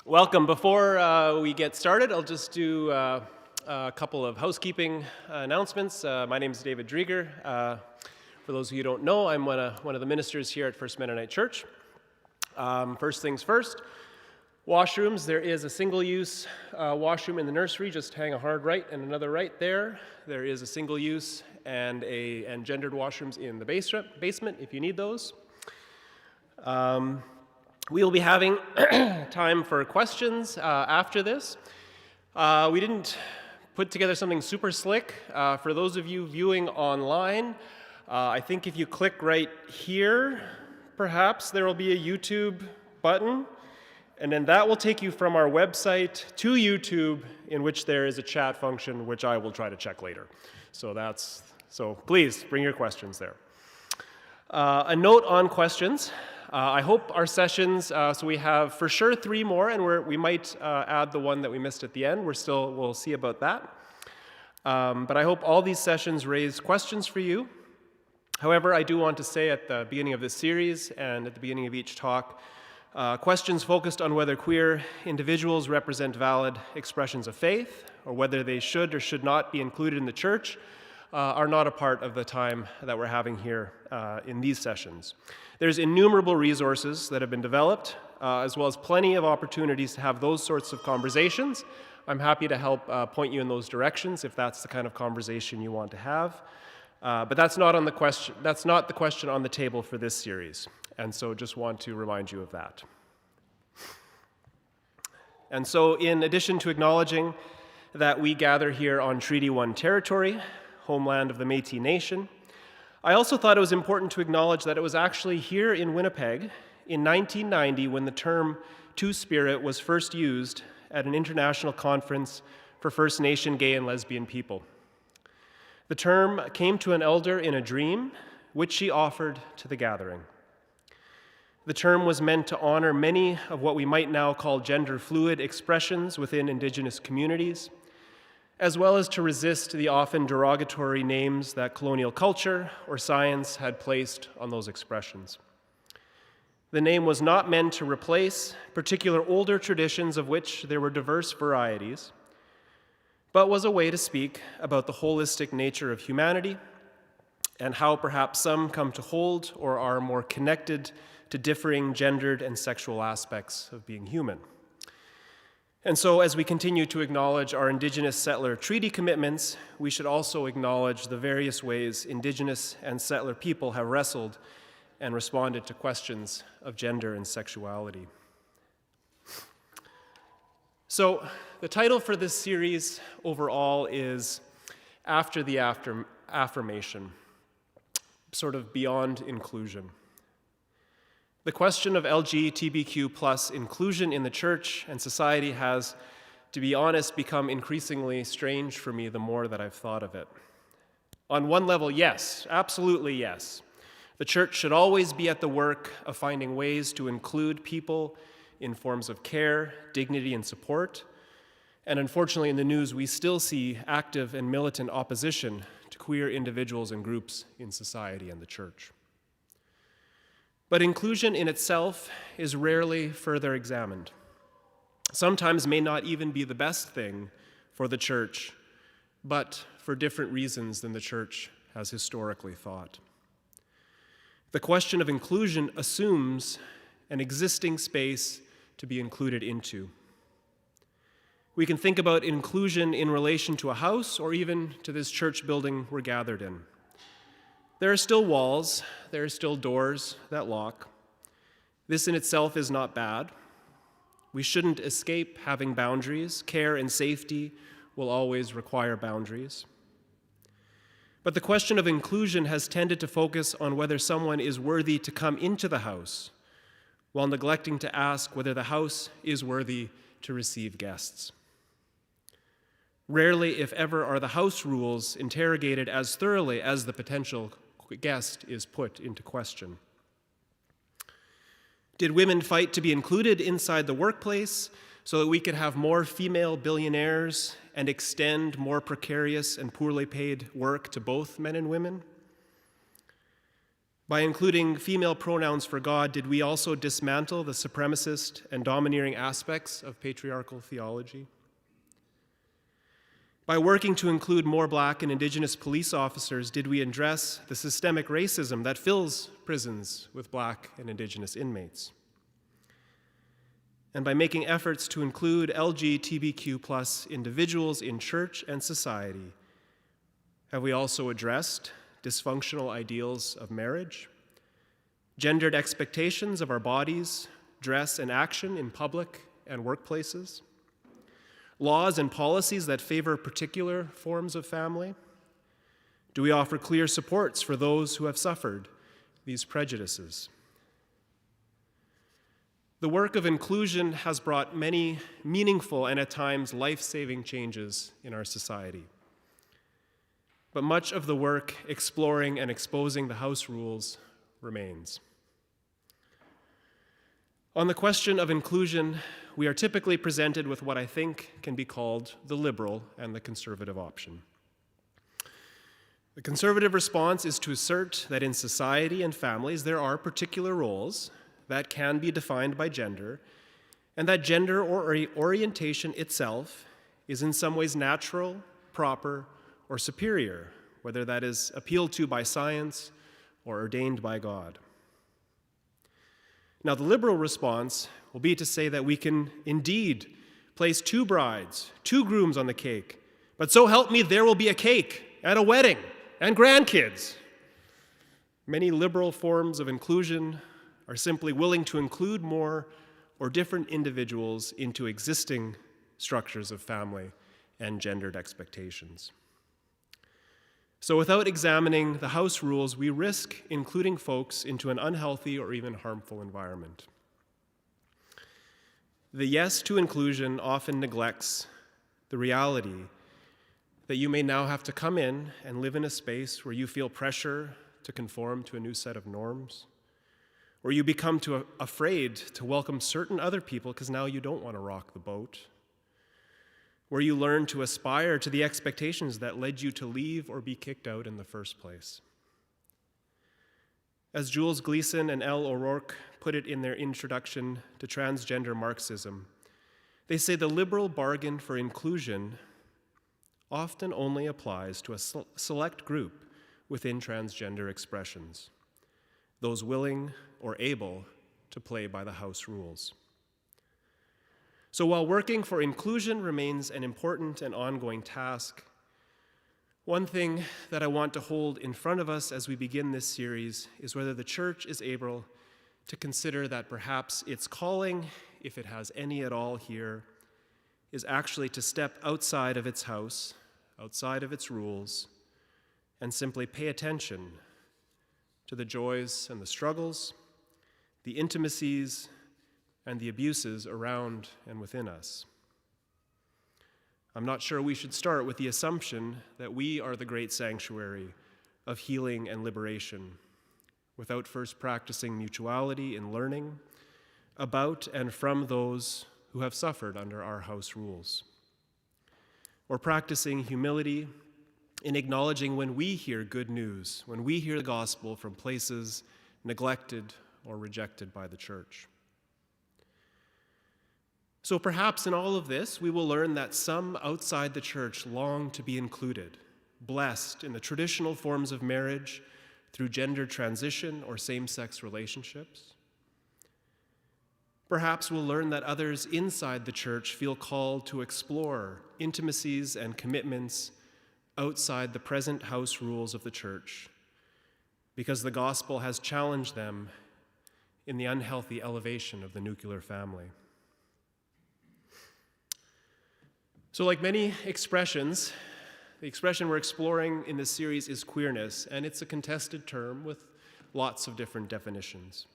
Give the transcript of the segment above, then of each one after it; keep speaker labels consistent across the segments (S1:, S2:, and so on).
S1: Welcome. Before we get started, I'll just do a couple of housekeeping announcements. My name is David Drieger. For those of you who don't know, I'm one of the ministers here at First Mennonite Church. First things first, washrooms. There is a single-use washroom in the nursery. Just hang a hard right and another right there. There is a single-use and gendered washrooms in the basement if you need those. We will be having time for questions after this. We didn't put together something super slick. For those of you viewing online, I think if you click right here, perhaps there will be a YouTube button, and then that will take you from our website to YouTube, in which there is a chat function, which I will try to check later. So please bring your questions there. A note on questions. I hope our sessions, so we have for sure 3 more, and we might add the one that we missed at the end. We'll see about that. But I hope all these sessions raise questions for you. However, I do want to say at the beginning of this series and at the beginning of each talk, questions focused on whether queer individuals represent valid expressions of faith, or whether they should or should not be included in the church, are not a part of the time that we're having here in these sessions. There's innumerable resources that have been developed, as well as plenty of opportunities to have those sorts of conversations. I'm happy to help point you in those directions if that's the kind of conversation you want to have. But that's not the question on the table for this series, and so just want to remind you of that. And so in addition to acknowledging that we gather here on Treaty 1 territory, homeland of the Métis Nation, I also thought it was important to acknowledge that it was actually here in Winnipeg in 1990 when the term Two-Spirit was first used at an international conference for First Nation gay and lesbian people. The term came to an elder in a dream, which she offered to the gathering. The term was meant to honor many of what we might now call gender-fluid expressions within Indigenous communities, as well as to resist the often derogatory names that colonial culture or science had placed on those expressions. The name was not meant to replace particular older traditions of which there were diverse varieties, but was a way to speak about the holistic nature of humanity and how perhaps some come to hold or are more connected to differing gendered and sexual aspects of being human. And so as we continue to acknowledge our Indigenous settler treaty commitments, we should also acknowledge the various ways Indigenous and settler people have wrestled and responded to questions of gender and sexuality. So the title for this series overall is After the Affirmation, sort of beyond inclusion. The question of LGBTQ plus inclusion in the church and society has, to be honest, become increasingly strange for me the more that I've thought of it. On one level, yes, absolutely yes. The church should always be at the work of finding ways to include people in forms of care, dignity, and support. And unfortunately, in the news, we still see active and militant opposition to queer individuals and groups in society and the church. But inclusion in itself is rarely further examined. Sometimes may not even be the best thing for the church, but for different reasons than the church has historically thought. The question of inclusion assumes an existing space to be included into. We can think about inclusion in relation to a house or even to this church building we're gathered in. There are still walls, there are still doors that lock. This in itself is not bad. We shouldn't escape having boundaries. Care and safety will always require boundaries. But the question of inclusion has tended to focus on whether someone is worthy to come into the house, while neglecting to ask whether the house is worthy to receive guests. Rarely, if ever, are the house rules interrogated as thoroughly as the potential guest is put into question. Did women fight to be included inside the workplace so that we could have more female billionaires and extend more precarious and poorly paid work to both men and women? By including female pronouns for God, did we also dismantle the supremacist and domineering aspects of patriarchal theology? By working to include more Black and Indigenous police officers, did we address the systemic racism that fills prisons with Black and Indigenous inmates? And by making efforts to include LGBTQ+ individuals in church and society, have we also addressed dysfunctional ideals of marriage, gendered expectations of our bodies, dress, and action in public and workplaces, laws and policies that favor particular forms of family? Do we offer clear supports for those who have suffered these prejudices? The work of inclusion has brought many meaningful and at times life-saving changes in our society. But much of the work exploring and exposing the house rules remains. On the question of inclusion, we are typically presented with what I think can be called the liberal and the conservative option. The conservative response is to assert that in society and families there are particular roles that can be defined by gender, and that gender or orientation itself is in some ways natural, proper, or superior, whether that is appealed to by science or ordained by God. Now, the liberal response will be to say that we can indeed place 2 brides, 2 grooms on the cake, but so help me, there will be a cake and a wedding and grandkids. Many liberal forms of inclusion are simply willing to include more or different individuals into existing structures of family and gendered expectations. So without examining the house rules, we risk including folks into an unhealthy or even harmful environment. The yes to inclusion often neglects the reality that you may now have to come in and live in a space where you feel pressure to conform to a new set of norms, where you become too afraid to welcome certain other people because now you don't want to rock the boat, where you learn to aspire to the expectations that led you to leave or be kicked out in the first place. As Jules Gleason and Elle O'Rourke put it in their introduction to transgender Marxism, they say the liberal bargain for inclusion often only applies to a select group within transgender expressions, those willing or able to play by the house rules. So while working for inclusion remains an important and ongoing task, one thing that I want to hold in front of us as we begin this series is whether the church is able to consider that perhaps its calling, if it has any at all here, is actually to step outside of its house, outside of its rules, and simply pay attention to the joys and the struggles, the intimacies, and the abuses around and within us. I'm not sure we should start with the assumption that we are the great sanctuary of healing and liberation without first practicing mutuality in learning about and from those who have suffered under our house rules, or practicing humility in acknowledging when we hear good news, when we hear the gospel from places neglected or rejected by the church. So perhaps in all of this, we will learn that some outside the church long to be included, blessed in the traditional forms of marriage through gender transition or same-sex relationships. Perhaps we'll learn that others inside the church feel called to explore intimacies and commitments outside the present house rules of the church, because the gospel has challenged them in the unhealthy elevation of the nuclear family. So like many expressions, the expression we're exploring in this series is queerness, and it's a contested term with lots of different definitions.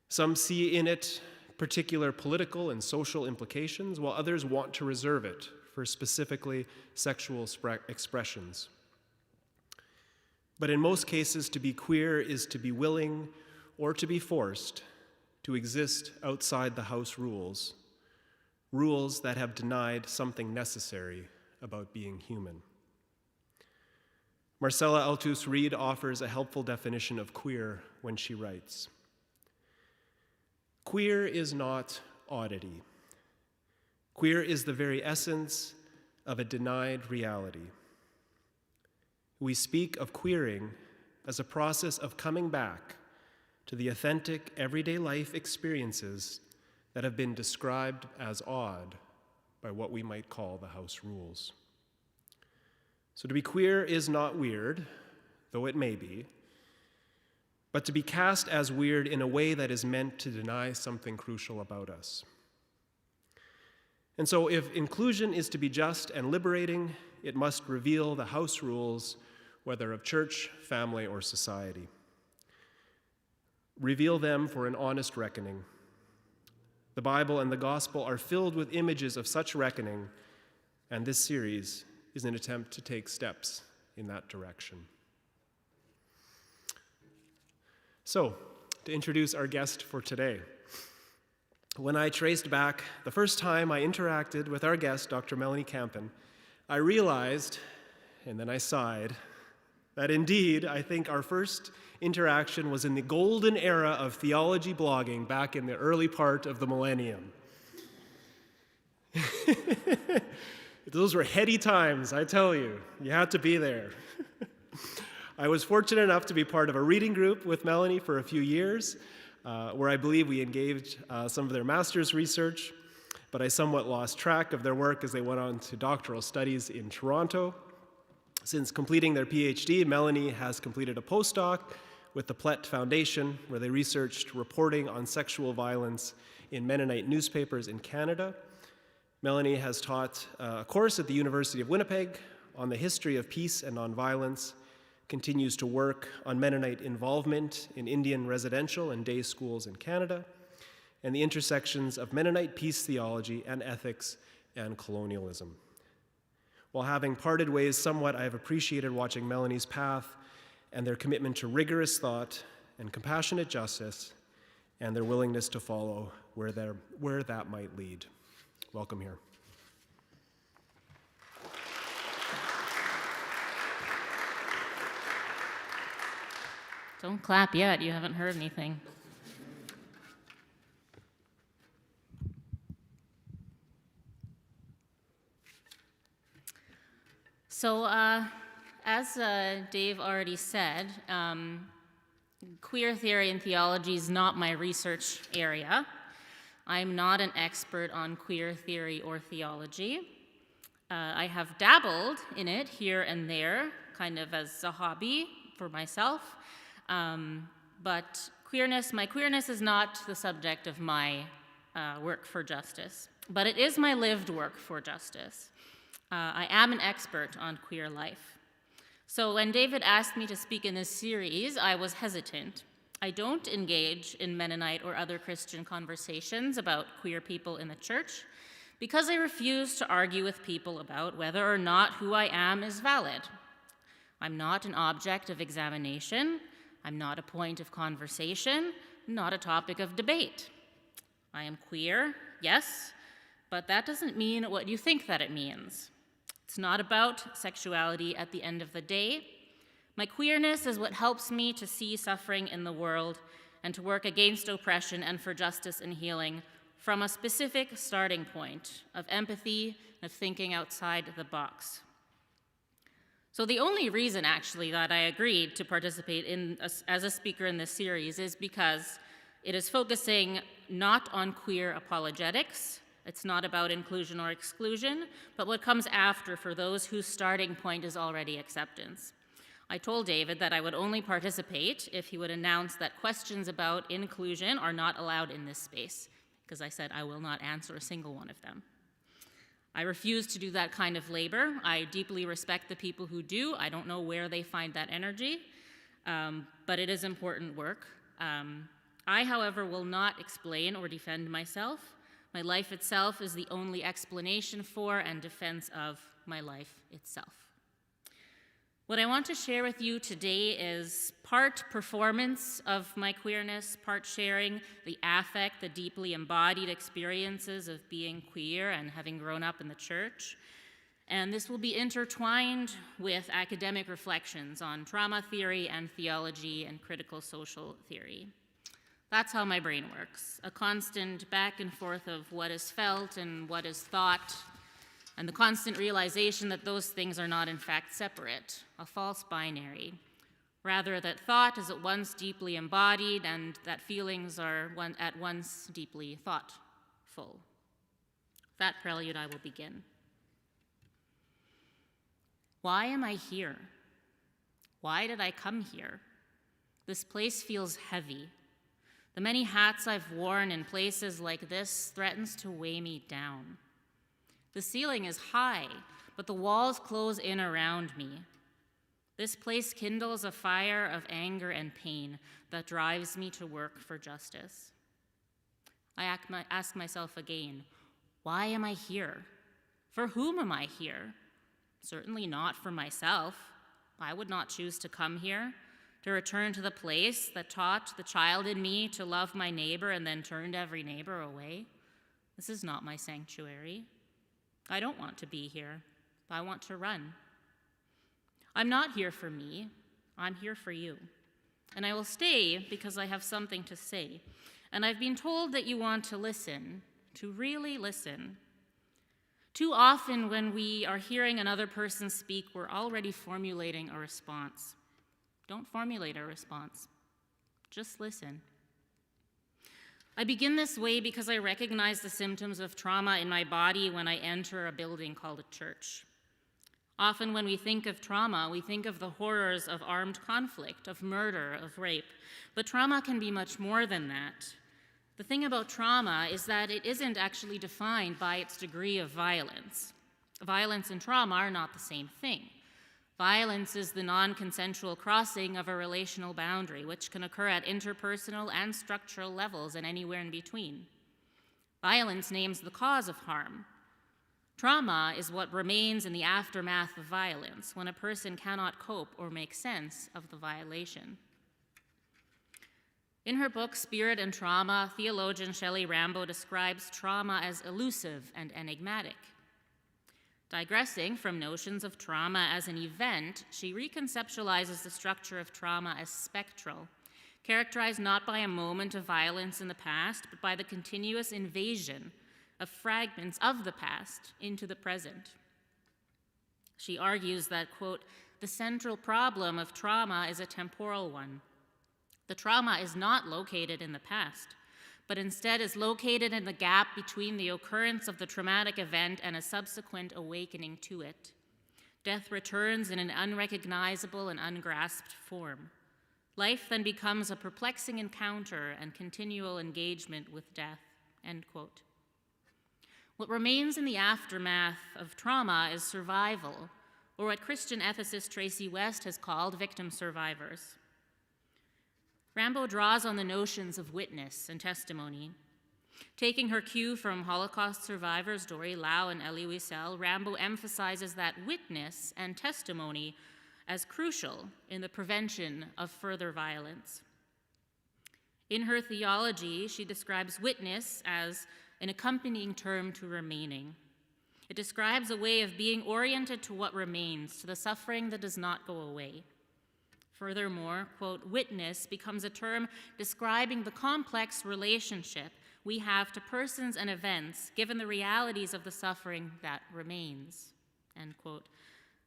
S1: Some see in it particular political and social implications, while others want to reserve it for specifically sexual expressions. But in most cases, to be queer is to be willing or to be forced to exist outside the house rules, rules that have denied something necessary about being human. Marcella Altus Reed offers a helpful definition of queer when she writes, "Queer is not oddity. Queer is the very essence of a denied reality. We speak of queering as a process of coming back to the authentic, everyday life experiences that have been described as odd by what we might call the house rules. So to be queer is not weird, though it may be, but to be cast as weird in a way that is meant to deny something crucial about us. And so if inclusion is to be just and liberating, it must reveal the house rules, whether of church, family, or society. Reveal them for an honest reckoning. The Bible and the gospel are filled with images of such reckoning, and this series is an attempt to take steps in that direction. So, to introduce our guest for today. When I traced back the first time I interacted with our guest, Dr. Melanie Kampen, I realized, and then I sighed, that indeed, I think our first interaction was in the golden era of theology blogging back in the early part of the millennium. Those were heady times, I tell you. You had to be there. I was fortunate enough to be part of a reading group with Melanie for a few years, where I believe we engaged some of their master's research, but I somewhat lost track of their work as they went on to doctoral studies in Toronto. Since completing their PhD, Melanie has completed a postdoc with the Plett Foundation, where they researched reporting on sexual violence in Mennonite newspapers in Canada. Melanie has taught a course at the University of Winnipeg on the history of peace and nonviolence, continues to work on Mennonite involvement in Indian residential and day schools in Canada, and the intersections of Mennonite peace theology and ethics and colonialism. While having parted ways somewhat, I have appreciated watching Melanie's path and their commitment to rigorous thought and compassionate justice, and their willingness to follow where that might lead. Welcome here.
S2: Don't clap yet, you haven't heard anything. So, as Dave already said, queer theory and theology is not my research area. I'm not an expert on queer theory or theology. I have dabbled in it here and there, kind of as a hobby for myself, but my queerness is not the subject of my work for justice, but it is my lived work for justice. I am an expert on queer life. So when David asked me to speak in this series, I was hesitant. I don't engage in Mennonite or other Christian conversations about queer people in the church because I refuse to argue with people about whether or not who I am is valid. I'm not an object of examination. I'm not a point of conversation, not a topic of debate. I am queer, yes, but that doesn't mean what you think that it means. It's not about sexuality at the end of the day. My queerness is what helps me to see suffering in the world and to work against oppression and for justice and healing from a specific starting point of empathy and of thinking outside the box. So the only reason, actually, that I agreed to participate as a speaker in this series is because it is focusing not on queer apologetics. It's not about inclusion or exclusion, but what comes after for those whose starting point is already acceptance. I told David that I would only participate if he would announce that questions about inclusion are not allowed in this space, because I said I will not answer a single one of them. I refuse to do that kind of labor. I deeply respect the people who do. I don't know where they find that energy, but it is important work. I, however, will not explain or defend myself. My life itself is the only explanation for and defense of my life itself. What I want to share with you today is part performance of my queerness, part sharing the affect, the deeply embodied experiences of being queer and having grown up in the church, And this will be intertwined with academic reflections on trauma theory and theology and critical social theory. That's how my brain works, a constant back and forth of what is felt and what is thought, and the constant realization that those things are not in fact separate, a false binary. Rather, that thought is at once deeply embodied and that feelings are at once deeply thoughtful. That prelude I will begin. Why am I here? Why did I come here? This place feels heavy. The many hats I've worn in places like this threatens to weigh me down. The ceiling is high, but the walls close in around me. This place kindles a fire of anger and pain that drives me to work for justice. I ask myself again, why am I here? For whom am I here? Certainly not for myself. I would not choose to come here, to return to the place that taught the child in me to love my neighbor and then turned every neighbor away. This is not my sanctuary. I don't want to be here. I want to run. I'm not here for me. I'm here for you. And I will stay because I have something to say. And I've been told that you want to listen, to really listen. Too often when we are hearing another person speak, we're already formulating a response. Don't formulate a response. Just listen. I begin this way because I recognize the symptoms of trauma in my body when I enter a building called a church. Often when we think of trauma, we think of the horrors of armed conflict, of murder, of rape. But trauma can be much more than that. The thing about trauma is that it isn't actually defined by its degree of violence. Violence and trauma are not the same thing. Violence is the non-consensual crossing of a relational boundary, which can occur at interpersonal and structural levels and anywhere in between. Violence names the cause of harm. Trauma is what remains in the aftermath of violence, when a person cannot cope or make sense of the violation. In her book, Spirit and Trauma, theologian Shelley Rambo describes trauma as elusive and enigmatic. Digressing from notions of trauma as an event, she reconceptualizes the structure of trauma as spectral, characterized not by a moment of violence in the past, but by the continuous invasion of fragments of the past into the present. She argues that, quote, the central problem of trauma is a temporal one. The trauma is not located in the past, but instead is located in the gap between the occurrence of the traumatic event and a subsequent awakening to it. Death returns in an unrecognizable and ungrasped form. Life then becomes a perplexing encounter and continual engagement with death, end quote. What remains in the aftermath of trauma is survival, or what Christian ethicist Tracy West has called victim survivors. Rambo draws on the notions of witness and testimony. Taking her cue from Holocaust survivors Dory Lau and Elie Wiesel, Rambo emphasizes that witness and testimony as crucial in the prevention of further violence. In her Theology, she describes witness as an accompanying term to remaining. It describes a way of being oriented to what remains, to the suffering that does not go away. Furthermore, quote, witness becomes a term describing the complex relationship we have to persons and events given the realities of the suffering that remains, end quote.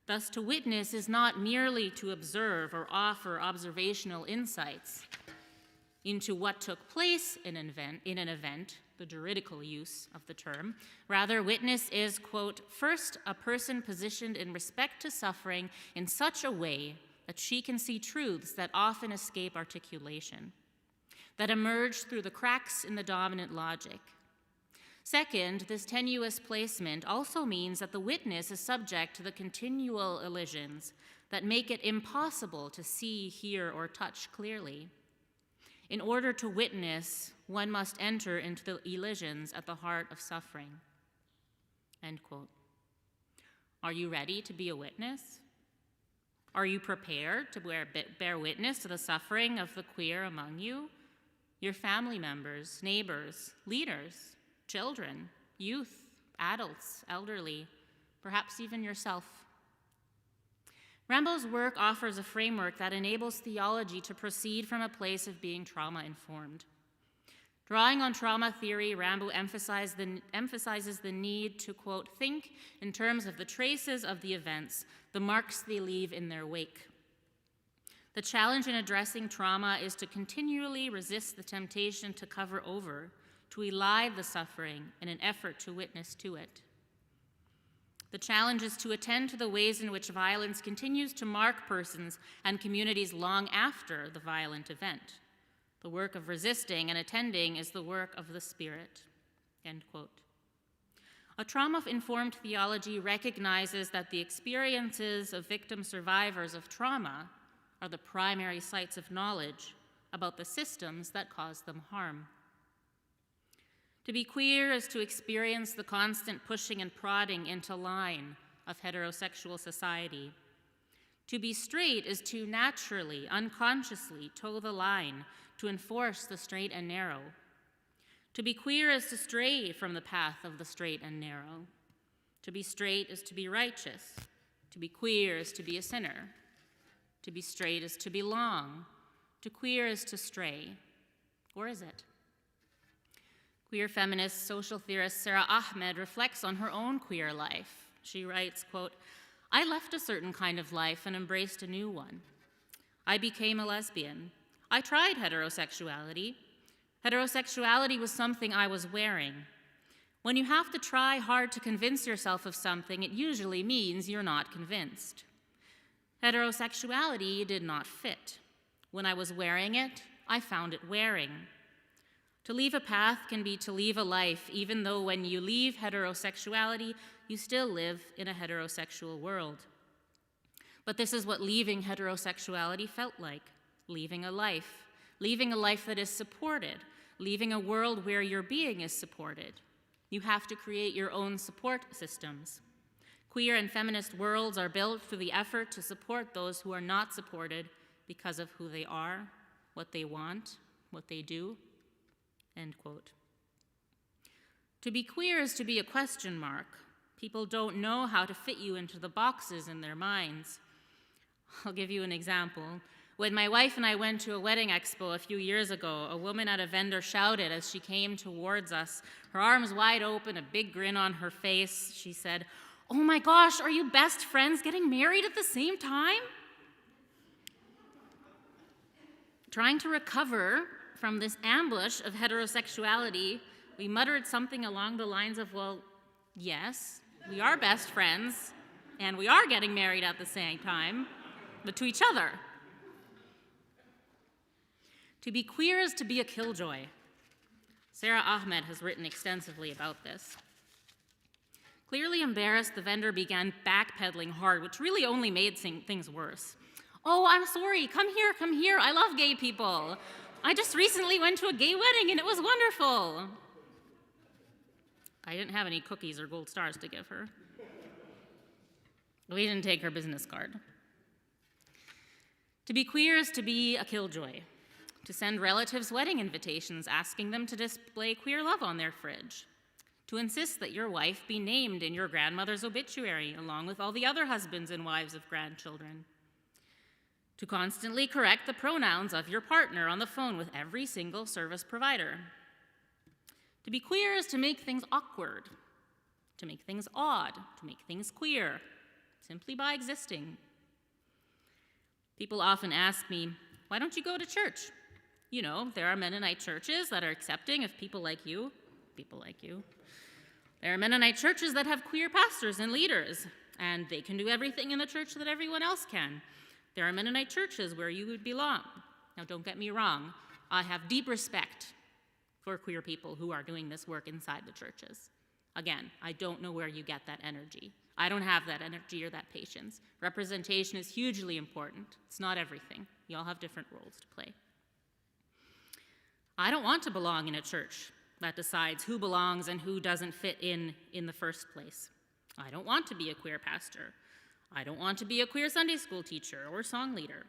S2: Thus, to witness is not merely to observe or offer observational insights into what took place in an event, the juridical use of the term. Rather, witness is, quote, first a person positioned in respect to suffering in such a way that she can see truths that often escape articulation, that emerge through the cracks in the dominant logic. Second, this tenuous placement also means that the witness is subject to the continual elisions that make it impossible to see, hear, or touch clearly. In order to witness, one must enter into the elisions at the heart of suffering, end quote. Are you ready to be a witness? Are you prepared to bear witness to the suffering of the queer among you? Your family members, neighbors, leaders, children, youth, adults, elderly, perhaps even yourself. Rambo's work offers a framework that enables theology to proceed from a place of being trauma-informed. Drawing on trauma theory, Rambo emphasizes the need to, quote, think in terms of the traces of the events, the marks they leave in their wake. The challenge in addressing trauma is to continually resist the temptation to cover over, to elide the suffering in an effort to witness to it. The challenge is to attend to the ways in which violence continues to mark persons and communities long after the violent event. The work of resisting and attending is the work of the Spirit, end quote. A trauma-informed theology recognizes that the experiences of victim survivors of trauma are the primary sites of knowledge about the systems that cause them harm. To be queer is to experience the constant pushing and prodding into line of heterosexual society. To be straight is to naturally, unconsciously toe the line to enforce the straight and narrow. To be queer is to stray from the path of the straight and narrow. To be straight is to be righteous. To be queer is to be a sinner. To be straight is to belong. To queer is to stray. Or is it? Queer feminist social theorist Sarah Ahmed reflects on her own queer life. She writes, quote, "I left a certain kind of life and embraced a new one. I became a lesbian. I tried heterosexuality. Heterosexuality was something I was wearing. When you have to try hard to convince yourself of something, it usually means you're not convinced. Heterosexuality did not fit. When I was wearing it, I found it wearing. To leave a path can be to leave a life, even though when you leave heterosexuality, you still live in a heterosexual world. But this is what leaving heterosexuality felt like, leaving a life that is supported, leaving a world where your being is supported. You have to create your own support systems. Queer and feminist worlds are built through the effort to support those who are not supported because of who they are, what they want, what they do." End quote. To be queer is to be a question mark. People don't know how to fit you into the boxes in their minds. I'll give you an example. When my wife and I went to a wedding expo a few years ago, a woman at a vendor shouted as she came towards us, her arms wide open, a big grin on her face. She said, "Oh my gosh, are you best friends getting married at the same time?" Trying to recover from this ambush of heterosexuality, we muttered something along the lines of, well, yes, we are best friends, and we are getting married at the same time, but to each other. To be queer is to be a killjoy. Sarah Ahmed has written extensively about this. Clearly embarrassed, the vendor began backpedaling hard, which really only made things worse. "Oh, I'm sorry, come here, I love gay people. I just recently went to a gay wedding and it was wonderful." I didn't have any cookies or gold stars to give her. We didn't take her business card. To be queer is to be a killjoy, to send relatives wedding invitations asking them to display queer love on their fridge, to insist that your wife be named in your grandmother's obituary along with all the other husbands and wives of grandchildren, to constantly correct the pronouns of your partner on the phone with every single service provider. To be queer is to make things awkward, to make things odd, to make things queer, simply by existing. People often ask me, "Why don't you go to church? You know, there are Mennonite churches that are accepting of people like you. There are Mennonite churches that have queer pastors and leaders, and they can do everything in the church that everyone else can. There are Mennonite churches where you would belong." Now, don't get me wrong. I have deep respect for queer people who are doing this work inside the churches. Again, I don't know where you get that energy. I don't have that energy or that patience. Representation is hugely important. It's not everything. You all have different roles to play. I don't want to belong in a church that decides who belongs and who doesn't fit in the first place. I don't want to be a queer pastor. I don't want to be a queer Sunday school teacher or song leader.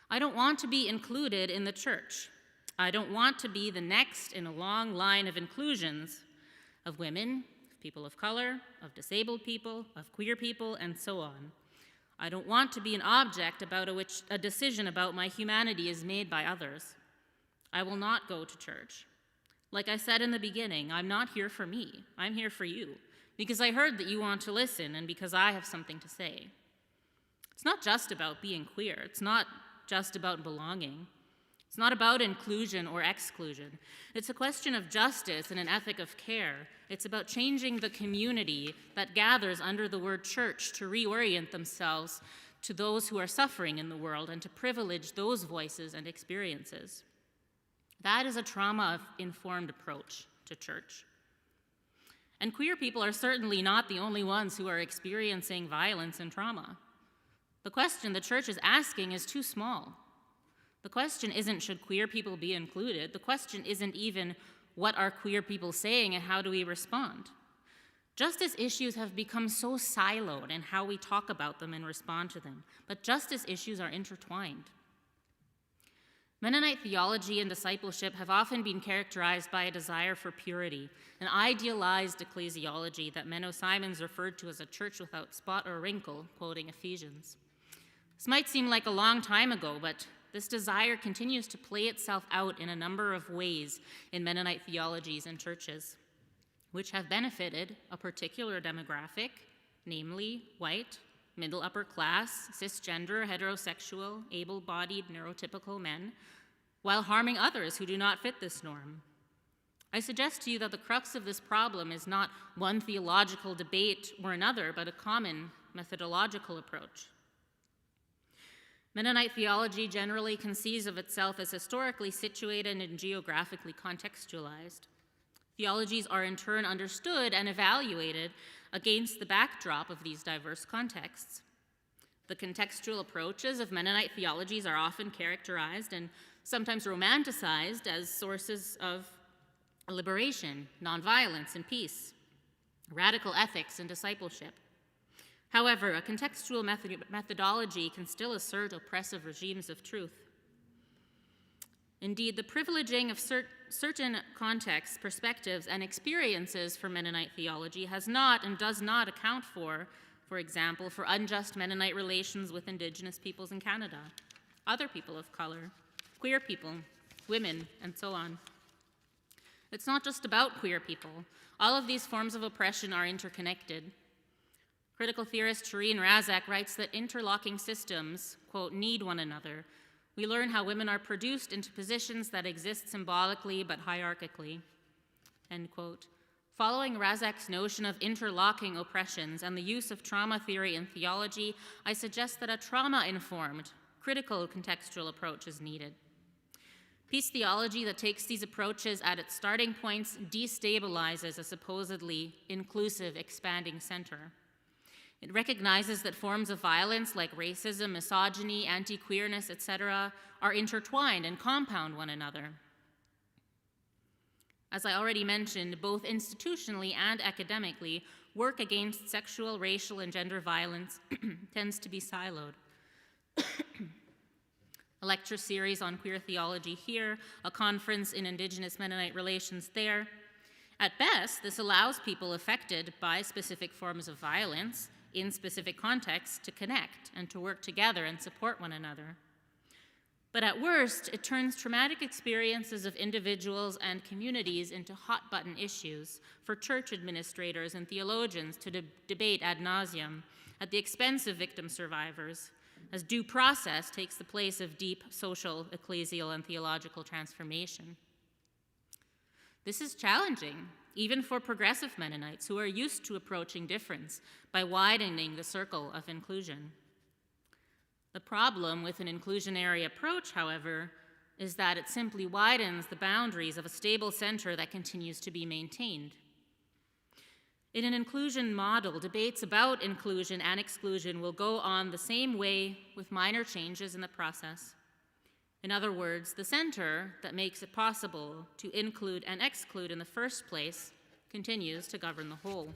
S2: I don't want to be included in the church. I don't want to be the next in a long line of inclusions of women, people of color, of disabled people, of queer people, and so on. I don't want to be an object about which a decision about my humanity is made by others. I will not go to church. Like I said in the beginning, I'm not here for me. I'm here for you, because I heard that you want to listen and because I have something to say. It's not just about being queer. It's not just about belonging. It's not about inclusion or exclusion. It's a question of justice and an ethic of care. It's about changing the community that gathers under the word church to reorient themselves to those who are suffering in the world and to privilege those voices and experiences. That is a trauma-informed approach to church. And queer people are certainly not the only ones who are experiencing violence and trauma. The question the church is asking is too small. The question isn't, should queer people be included? The question isn't even, what are queer people saying and how do we respond? Justice issues have become so siloed in how we talk about them and respond to them, but justice issues are intertwined. Mennonite theology and discipleship have often been characterized by a desire for purity, an idealized ecclesiology that Menno Simons referred to as a church without spot or wrinkle, quoting Ephesians. This might seem like a long time ago, but this desire continues to play itself out in a number of ways in Mennonite theologies and churches, which have benefited a particular demographic, namely white, middle upper class, cisgender, heterosexual, able-bodied, neurotypical men, while harming others who do not fit this norm. I suggest to you that the crux of this problem is not one theological debate or another, but a common methodological approach. Mennonite theology generally conceives of itself as historically situated and geographically contextualized. Theologies are in turn understood and evaluated against the backdrop of these diverse contexts. The contextual approaches of Mennonite theologies are often characterized and sometimes romanticized as sources of liberation, nonviolence, and peace, radical ethics and discipleship. However, a contextual methodology can still assert oppressive regimes of truth. Indeed, the privileging of certain contexts, perspectives, and experiences for Mennonite theology has not and does not account for example, for unjust Mennonite relations with Indigenous peoples in Canada, other people of color, queer people, women, and so on. It's not just about queer people. All of these forms of oppression are interconnected. Critical theorist Shireen Razak writes that interlocking systems, quote, need one another. We learn how women are produced into positions that exist symbolically but hierarchically, end quote. Following Razak's notion of interlocking oppressions and the use of trauma theory in theology, I suggest that a trauma-informed, critical contextual approach is needed. Peace theology that takes these approaches at its starting points destabilizes a supposedly inclusive, expanding center. It recognizes that forms of violence like racism, misogyny, anti-queerness, etc., are intertwined and compound one another. As I already mentioned, both institutionally and academically, work against sexual, racial, and gender violence tends to be siloed. A lecture series on queer theology here, a conference in Indigenous Mennonite relations there. At best, this allows people affected by specific forms of violence in specific contexts to connect and to work together and support one another. But at worst, it turns traumatic experiences of individuals and communities into hot-button issues for church administrators and theologians to debate ad nauseum at the expense of victim survivors, as due process takes the place of deep social, ecclesial, and theological transformation. This is challenging, even for progressive Mennonites who are used to approaching difference by widening the circle of inclusion. The problem with an inclusionary approach, however, is that it simply widens the boundaries of a stable center that continues to be maintained. In an inclusion model, debates about inclusion and exclusion will go on the same way with minor changes in the process. In other words, the center that makes it possible to include and exclude in the first place continues to govern the whole.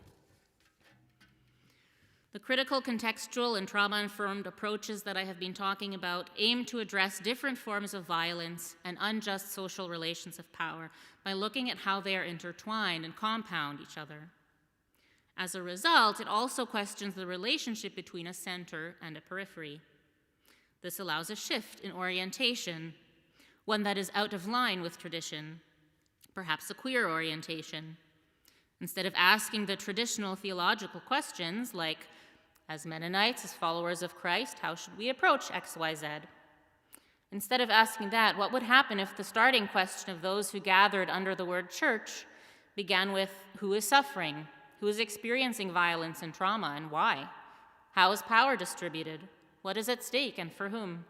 S2: The critical, contextual, and trauma-informed approaches that I have been talking about aim to address different forms of violence and unjust social relations of power by looking at how they are intertwined and compound each other. As a result, it also questions the relationship between a center and a periphery. This allows a shift in orientation, one that is out of line with tradition, perhaps a queer orientation. Instead of asking the traditional theological questions like, as Mennonites, as followers of Christ, how should we approach X, Y, Z? Instead of asking that, what would happen if the starting question of those who gathered under the word church began with, who is suffering? Who is experiencing violence and trauma, and why? How is power distributed? What is at stake, and for whom?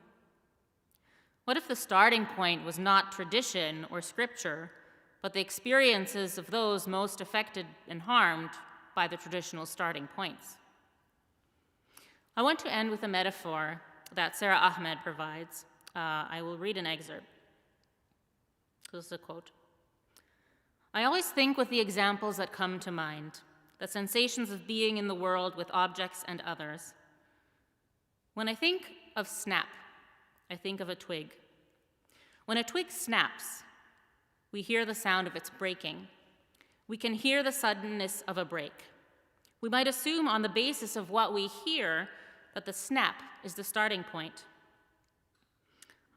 S2: What if the starting point was not tradition or scripture, but the experiences of those most affected and harmed by the traditional starting points? I want to end with a metaphor that Sarah Ahmed provides. I will read an excerpt. This is a quote. "I always think with the examples that come to mind, the sensations of being in the world with objects and others. When I think of snap, I think of a twig. When a twig snaps, we hear the sound of its breaking. We can hear the suddenness of a break. We might assume on the basis of what we hear that the snap is the starting point.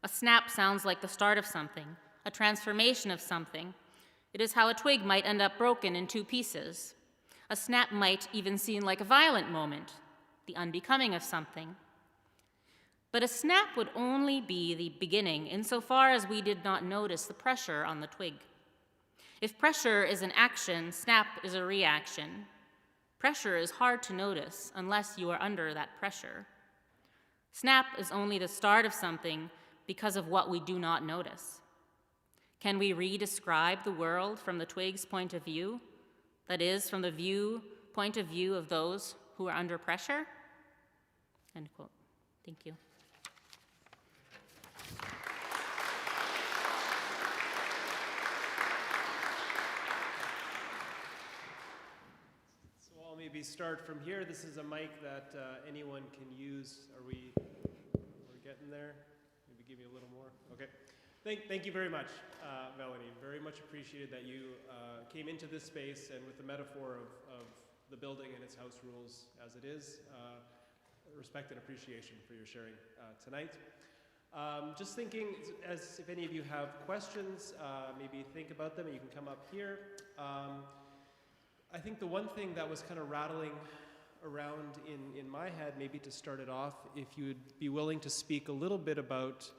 S2: A snap sounds like the start of something, a transformation of something. It is how a twig might end up broken in two pieces. A snap might even seem like a violent moment, the unbecoming of something. But a snap would only be the beginning insofar as we did not notice the pressure on the twig. If pressure is an action, snap is a reaction. Pressure is hard to notice unless you are under that pressure. Snap is only the start of something because of what we do not notice. Can we re-describe the world from the twig's point of view? That is, from the point of view of those who are under pressure?" End quote. Thank you.
S1: So I'll maybe start from here. This is a mic that anyone can use. Are we getting there? Maybe give me a little more. Okay. Thank you very much, Melanie. Very much appreciated that you came into this space, and with the metaphor of the building and its house rules as it is, respect and appreciation for your sharing tonight. Just thinking, as if any of you have questions, maybe think about them and you can come up here. I think the one thing that was kind of rattling around in my head, maybe to start it off, if you would be willing to speak a little bit about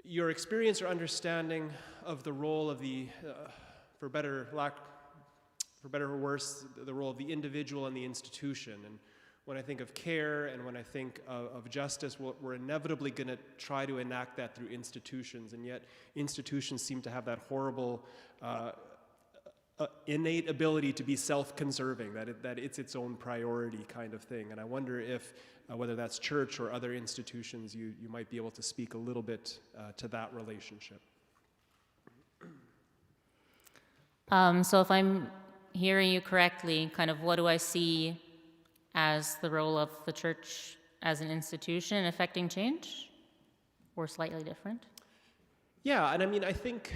S1: your experience or understanding of the role of the, for better or worse, the role of the individual and the institution. And when I think of care and when I think of justice, we're inevitably going to try to enact that through institutions, and yet institutions seem to have that horrible innate ability to be self-conserving, that it's its own priority kind of thing. And I wonder if, whether that's church or other institutions, you might be able to speak a little bit to that relationship.
S2: So if I'm hearing you correctly, kind of what do I see as the role of the church as an institution affecting change, or slightly different?
S1: Yeah, and I mean, I think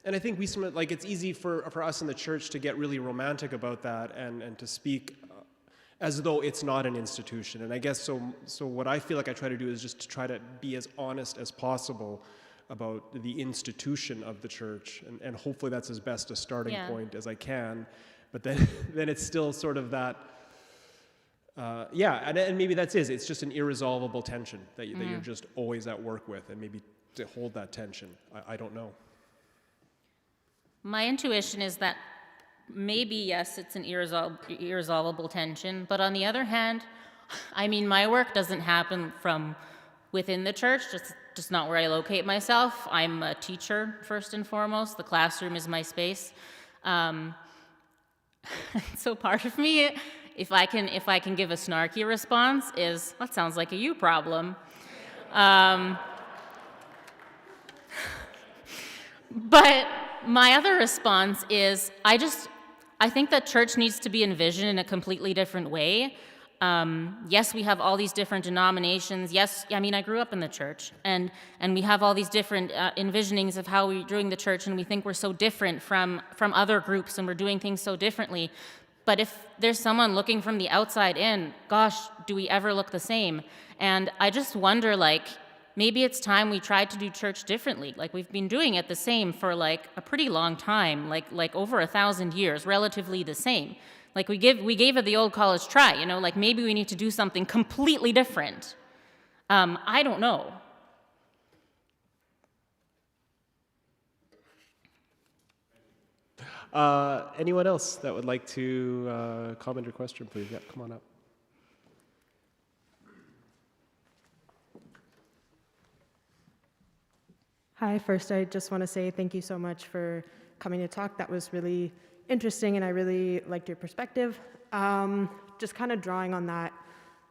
S1: we like, it's easy for us in the church to get really romantic about that and to speak as though it's not an institution. And I guess so what I feel like I try to do is just to try to be as honest as possible about the institution of the church, and hopefully that's as best a starting point as I can. But then it's still sort of that, and maybe that's it. It's just an irresolvable tension that you're just always at work with, and maybe to hold that tension, I don't know.
S2: My intuition is that maybe, yes, it's an irresolvable tension, but on the other hand, I mean, my work doesn't happen from within the church, just not where I locate myself. I'm a teacher, first and foremost. The classroom is my space. So part of me, if I can give a snarky response, is, that sounds like a you problem. But my other response is, I think that church needs to be envisioned in a completely different way. Yes, we have all these different denominations. Yes, I mean, I grew up in the church, and we have all these different envisionings of how we're doing the church, and we think we're so different from other groups, and we're doing things so differently. But if there's someone looking from the outside in, gosh, do we ever look the same? And I just wonder, like, maybe it's time we tried to do church differently. Like, we've been doing it the same for, like, a pretty long time, like over 1,000 years, relatively the same. Like, we gave it the old college try, you know, like, maybe we need to do something completely different. I don't know.
S1: Anyone else that would like to comment or question, please? Yeah, come on up.
S3: Hi, first I just want to say thank you so much for coming to talk. That was really interesting and I really liked your perspective. Just kind of drawing on that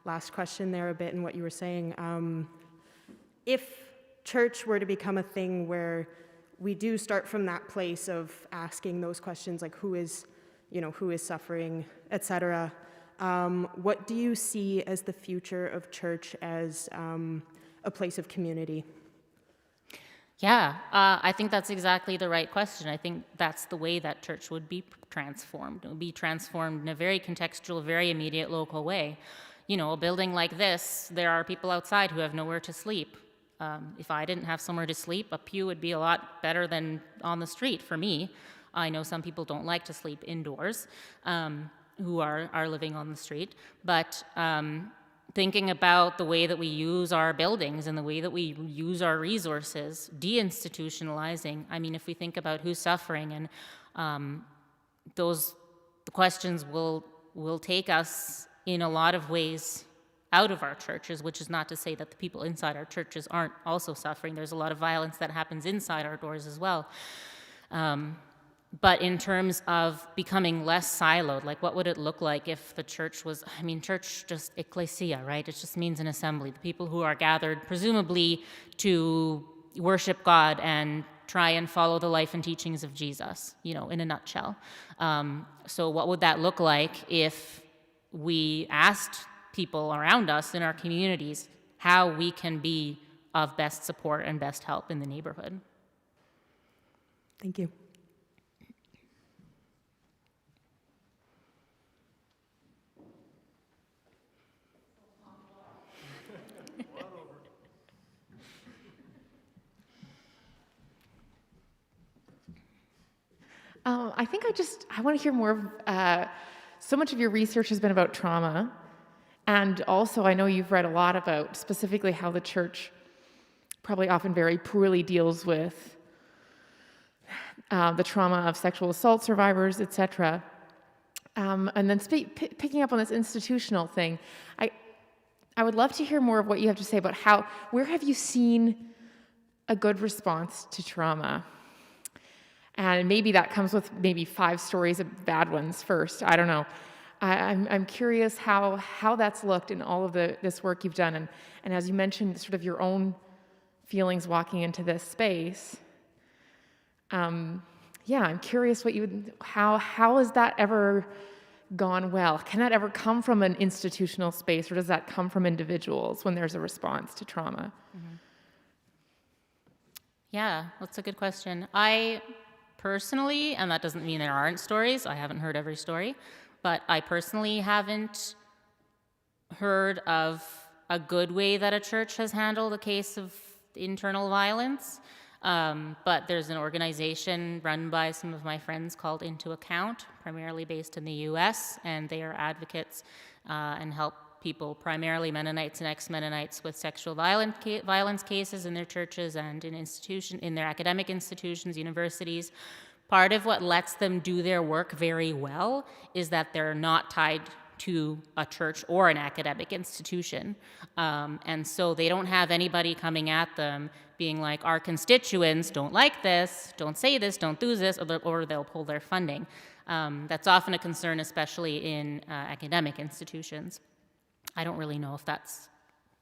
S3: last question there a bit and what you were saying. If church were to become a thing where we do start from that place of asking those questions like who is suffering, etc., what do you see as the future of church as a place of community?
S2: Yeah, I think that's exactly the right question. I think that's the way that church would be transformed. It would be transformed in a very contextual, very immediate, local way. You know, a building like this, there are people outside who have nowhere to sleep. If I didn't have somewhere to sleep, a pew would be a lot better than on the street for me. I know some people don't like to sleep indoors who are living on the street, but thinking about the way that we use our buildings and the way that we use our resources, deinstitutionalizing. I mean, if we think about who's suffering, and the questions will take us in a lot of ways out of our churches, which is not to say that the people inside our churches aren't also suffering. There's a lot of violence that happens inside our doors as well. But in terms of becoming less siloed, like what would it look like if the church was, I mean, church, just ecclesia, right? It just means an assembly, the people who are gathered presumably to worship God and try and follow the life and teachings of Jesus, you know, in a nutshell. So what would that look like if we asked people around us in our communities how we can be of best support and best help in the neighborhood?
S3: Thank you.
S4: I want to hear more of, so much of your research has been about trauma, and also I know you've read a lot about specifically how the church probably often very poorly deals with the trauma of sexual assault survivors, etc. And then picking up on this institutional thing, I would love to hear more of what you have to say about where have you seen a good response to trauma? And maybe that comes with maybe 5 stories of bad ones first. I don't know. I'm curious how that's looked in all of this work you've done. And as you mentioned, sort of your own feelings walking into this space. I'm curious how has that ever gone well? Can that ever come from an institutional space, or does that come from individuals when there's a response to trauma?
S2: Mm-hmm. Yeah, that's a good question. I personally, and that doesn't mean there aren't stories, I haven't heard every story, but I personally haven't heard of a good way that a church has handled a case of internal violence. But there's an organization run by some of my friends called Into Account, primarily based in the US, and they are advocates and help people, primarily Mennonites and ex-Mennonites, with sexual violence cases in their churches and in their academic institutions, universities. Part of what lets them do their work very well is that they're not tied to a church or an academic institution. And so they don't have anybody coming at them being like, our constituents don't like this, don't say this, don't do this, or they'll pull their funding. That's often a concern, especially in academic institutions. I don't really know if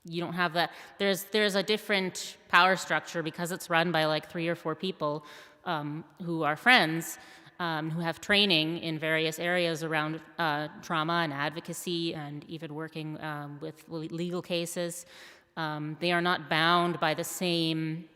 S2: you don't have that. There's a different power structure because it's run by like 3 or 4 people who are friends. who have training in various areas around trauma and advocacy and even working with legal cases. They are not bound by the same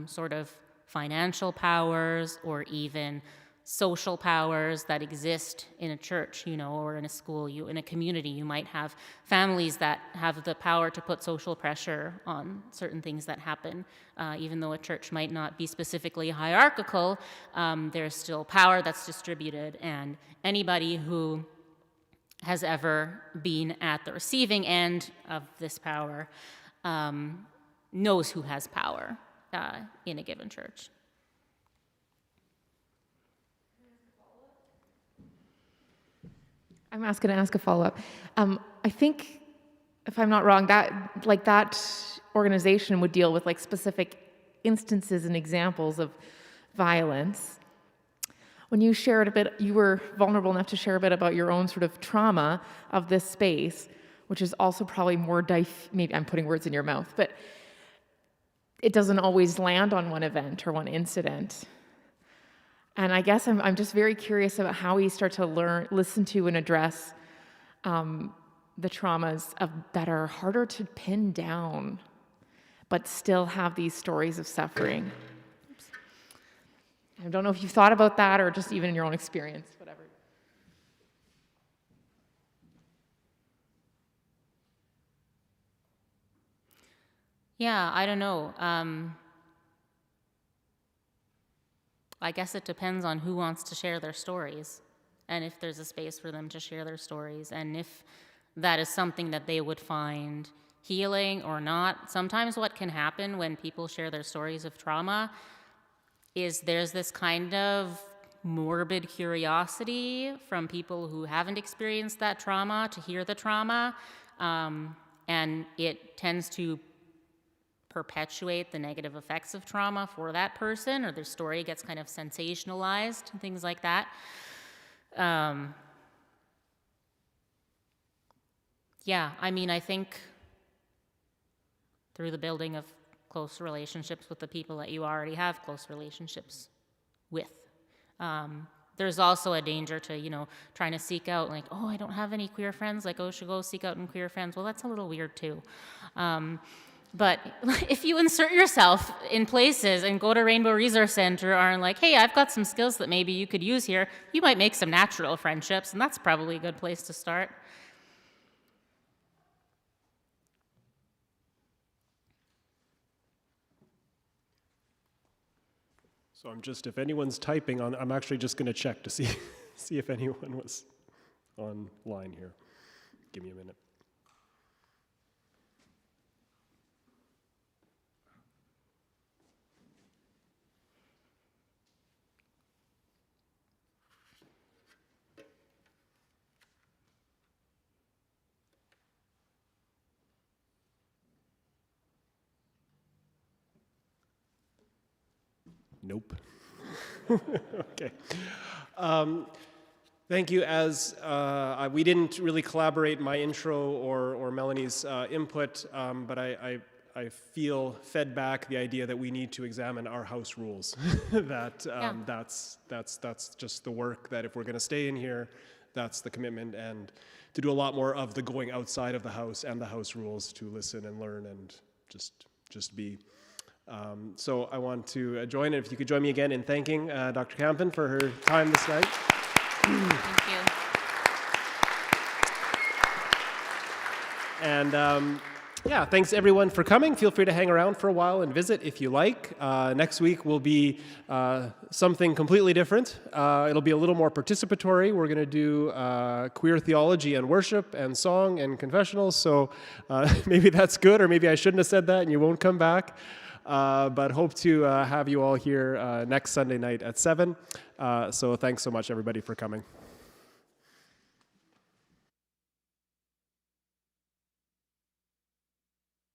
S2: sort of financial powers or even social powers that exist in a church, or in a school. In a community, you might have families that have the power to put social pressure on certain things that happen. Even though a church might not be specifically hierarchical, there's still power that's distributed, and anybody who has ever been at the receiving end of this power knows who has power in a given church.
S4: I'm going to ask a follow-up. I think, if I'm not wrong, that organization would deal with specific instances and examples of violence. When you shared a bit, you were vulnerable enough to share a bit about your own sort of trauma of this space, which is also probably more maybe I'm putting words in your mouth, but it doesn't always land on one event or one incident. And I guess I'm just very curious about how we start to listen to and address the traumas that are harder to pin down, but still have these stories of suffering. I don't know if you've thought about that or just even in your own experience, whatever.
S2: Yeah, I don't know. I guess it depends on who wants to share their stories, and if there's a space for them to share their stories, and if that is something that they would find healing or not. Sometimes what can happen when people share their stories of trauma is there's this kind of morbid curiosity from people who haven't experienced that trauma to hear the trauma, and it tends to perpetuate the negative effects of trauma for that person, or their story gets kind of sensationalized and things like that. I think through the building of close relationships with the people that you already have close relationships with. There's also a danger to, trying to seek out, I don't have any queer friends, should go seek out queer friends. Well, that's a little weird too. But if you insert yourself in places and go to Rainbow Resource Center and hey, I've got some skills that maybe you could use here, you might make some natural friendships, and that's probably a good place to start.
S1: So if anyone's typing I'm actually just going to check to see if anyone was online here. Give me a minute. Nope. Okay. Thank you. As we didn't really collaborate my intro or Melanie's input, but I feel fed back the idea that we need to examine our house rules. That's just the work that if we're going to stay in here, that's the commitment, and to do a lot more of the going outside of the house and the house rules to listen and learn and just be. So I want to join, if you could join me again in thanking Dr. Kampen for her time this night.
S2: Thank you.
S1: And thanks everyone for coming. Feel free to hang around for a while and visit if you like. Next week will be something completely different. It'll be a little more participatory. We're going to do queer theology and worship and song and confessionals. So maybe that's good, or maybe I shouldn't have said that and you won't come back. But hope to have you all here next Sunday night at 7. So thanks so much, everybody, for coming.